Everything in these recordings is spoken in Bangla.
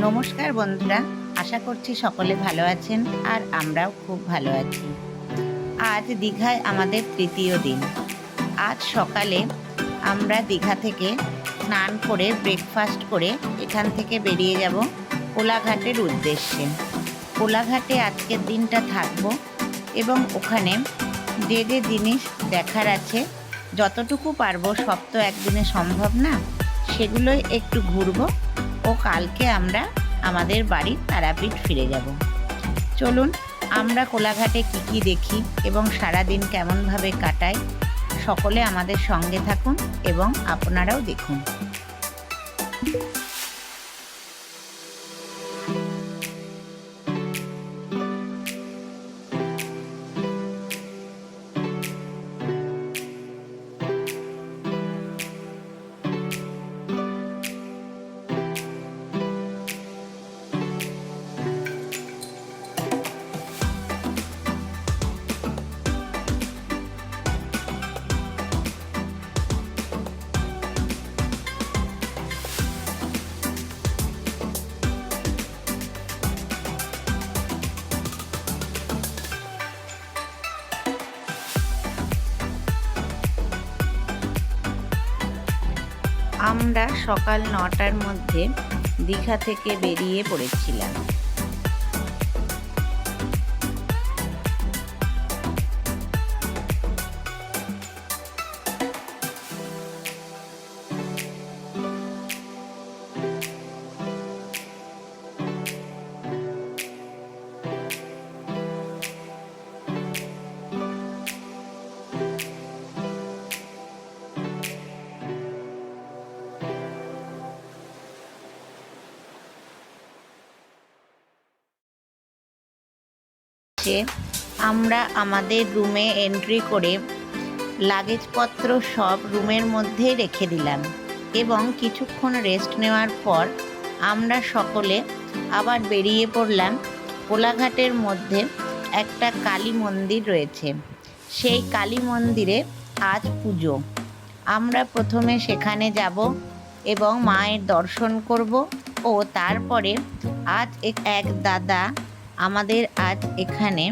নমস্কার বন্ধুরা, আশা করছি সকলে ভালো আছেন আর আমরাও খুব ভালো আছি। আজ দীঘায় আমাদের তৃতীয় দিন। আজ সকালে আমরা দীঘা থেকে স্নান করে ব্রেকফাস্ট করে এখান থেকে বেরিয়ে যাব কোলাঘাটের উদ্দেশ্যে। কোলাঘাটে আজকের দিনটা থাকব এবং ওখানে যে যে জিনিস দেখার আছে, যতটুকু পারবো, সব তো একদিনে সম্ভব না, সেগুলোই একটু ঘুরবো ও কালকে আমরা আমাদের বাড়ি তারাপীঠ ফিরে যাব। চলুন আমরা কোলাঘাটে কি দেখি এবং সারাদিন কেমনভাবে কাটাই, সকলে আমাদের সঙ্গে থাকুন এবং আপনারাও দেখুন। আমরা সকাল 9টার মধ্যে দীঘা থেকে বেরিয়ে পড়েছিলাম। আমরা আমাদের রুমে এন্ট্রি করে লাগেজপত্র সব রুমের মধ্যেই রেখে দিলাম এবং কিছুক্ষণ রেস্ট নেওয়ার পর আমরা সকলে আবার বেরিয়ে পড়লাম। কোলাঘাটের মধ্যে একটা কালী মন্দির রয়েছে, সেই কালী মন্দিরে আজ পুজো। আমরা প্রথমে সেখানে যাব এবং মায়ের দর্শন করব ও তারপরে আজ এক দাদা আমাদের আজ এখানে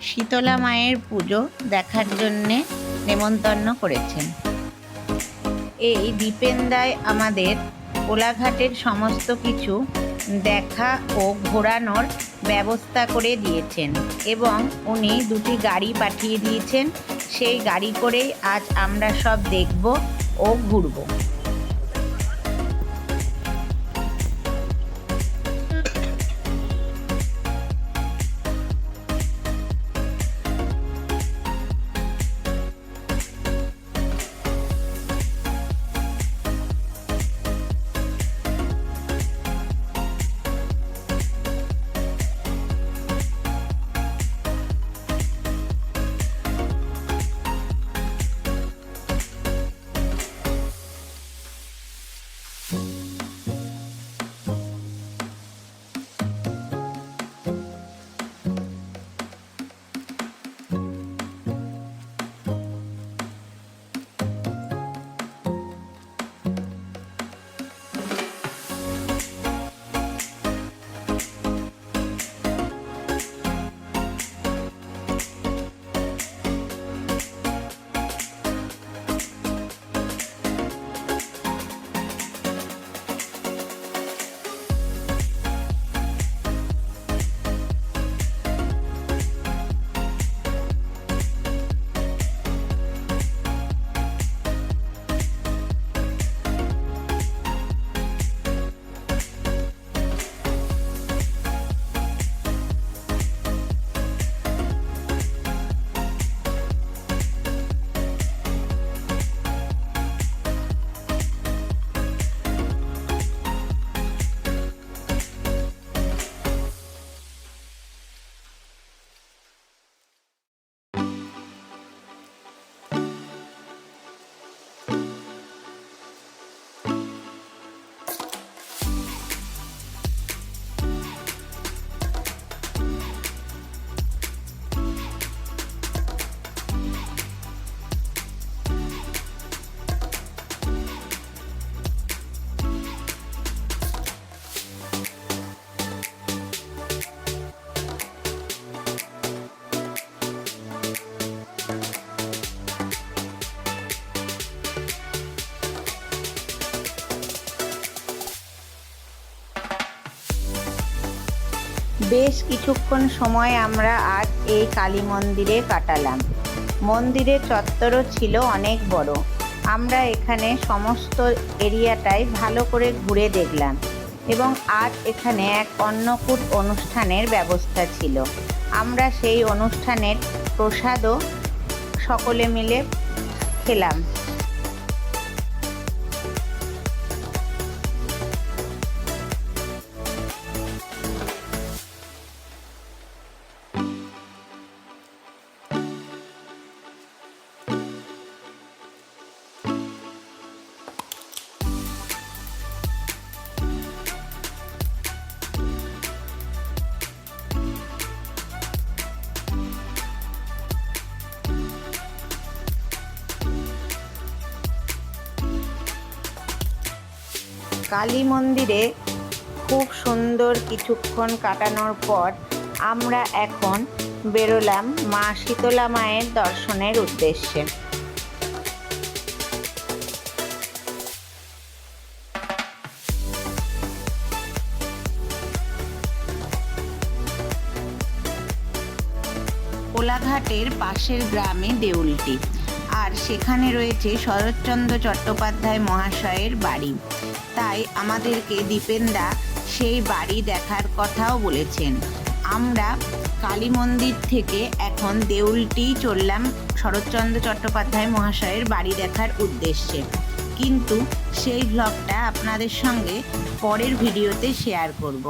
শীতলা মায়ের পুজো দেখার জন্যে নেমন্তন্ন করেছেন। এই দীপেনদায় আমাদের কোলাঘাটের সমস্ত কিছু দেখা ও ঘোরানোর ব্যবস্থা করে দিয়েছেন এবং উনি দুটি গাড়ি পাঠিয়ে দিয়েছেন। সেই গাড়ি করেই আজ আমরা সব দেখব ও ঘুরব। বেশ কিছুক্ষণ সময় আমরা আজ এই কালী মন্দিরে কাটালাম। মন্দিরের চত্বরও ছিল অনেক বড়। আমরা এখানে সমস্ত এরিয়াটাই ভালো করে ঘুরে দেখলাম এবং আজ এখানে এক অন্নকূট অনুষ্ঠানের ব্যবস্থা ছিল। আমরা সেই অনুষ্ঠানের প্রসাদও সকলে মিলে খেলাম। কালী মন্দিরে খুব সুন্দর কিছুক্ষণ কাটানোর পর আমরা এখন বেরোলাম মা শীতলা মায়ের দর্শনের উদ্দেশ্যে। কোলাঘাটের পাশের গ্রামে দেউলটি, আর সেখানে রয়েছে শরৎচন্দ্র চট্টোপাধ্যায় মহাশয়ের বাড়ি। তাই আমাদেরকে দীপেনদা সেই বাড়ি দেখার কথাও বলেছেন। আমরা কালী মন্দির থেকে এখন দেউলটি চললাম শরৎচন্দ্র চট্টোপাধ্যায় মহাশয়ের বাড়ি দেখার উদ্দেশ্যে, কিন্তু সেই ব্লগটা আপনাদের সঙ্গে পরের ভিডিওতে শেয়ার করব।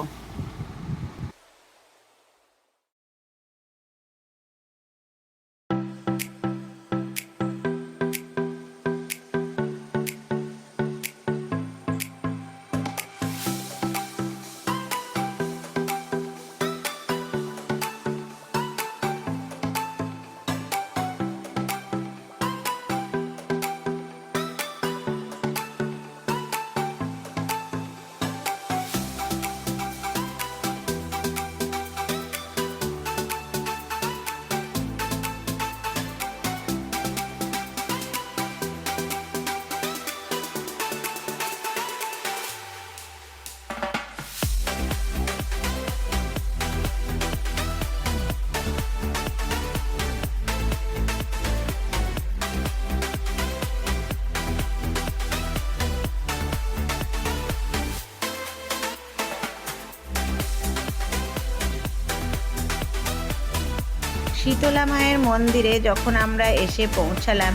শীতলা মায়ের মন্দিরে যখন আমরা এসে পৌঁছালাম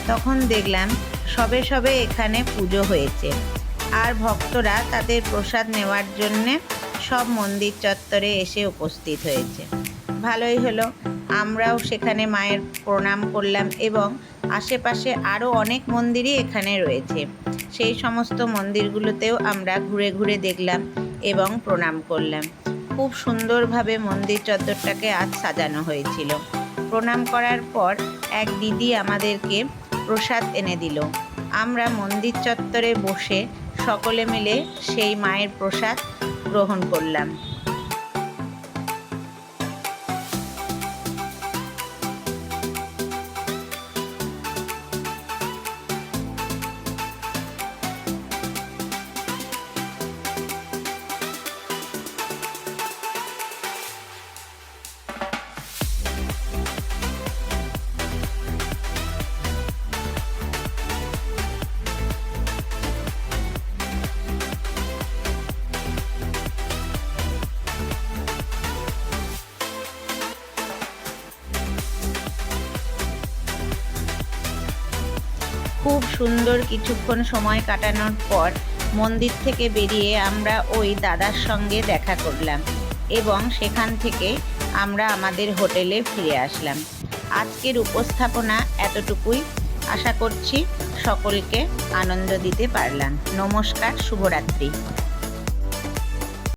তখন দেখলাম সবে সবে এখানে পুজো হয়েছে, আর ভক্তরা তাদের প্রসাদ নেওয়ার জন্যে সব মন্দির চত্বরে এসে উপস্থিত হয়েছে। ভালোই হলো, আমরাও সেখানে মায়ের প্রণাম করলাম এবং আশেপাশে আরও অনেক মন্দিরই এখানে রয়েছে। সেই সমস্ত মন্দিরগুলোতেও আমরা ঘুরে ঘুরে দেখলাম এবং প্রণাম করলাম। খুব সুন্দরভাবে মন্দির চত্বরটাকে আজ সাজানো হয়েছিল। প্রণাম করার পর এক দিদি আমাদেরকে প্রসাদ এনে দিল। আমরা মন্দির চত্বরে বসে সকলে মিলে সেই মায়ের প্রসাদ গ্রহণ করলাম। খুব সুন্দর কিছুক্ষণ সময় কাটানোর পর মন্দির থেকে বেরিয়ে আমরা ওই দাদার সঙ্গে দেখা করলাম এবং সেখান থেকে আমরা আমাদের হোটেলে ফিরে আসলাম। আজকের উপস্থাপনা এতটুকুই। আশা করছি সকলকে আনন্দ দিতে পারলাম। নমস্কার, শুভরাত্রি।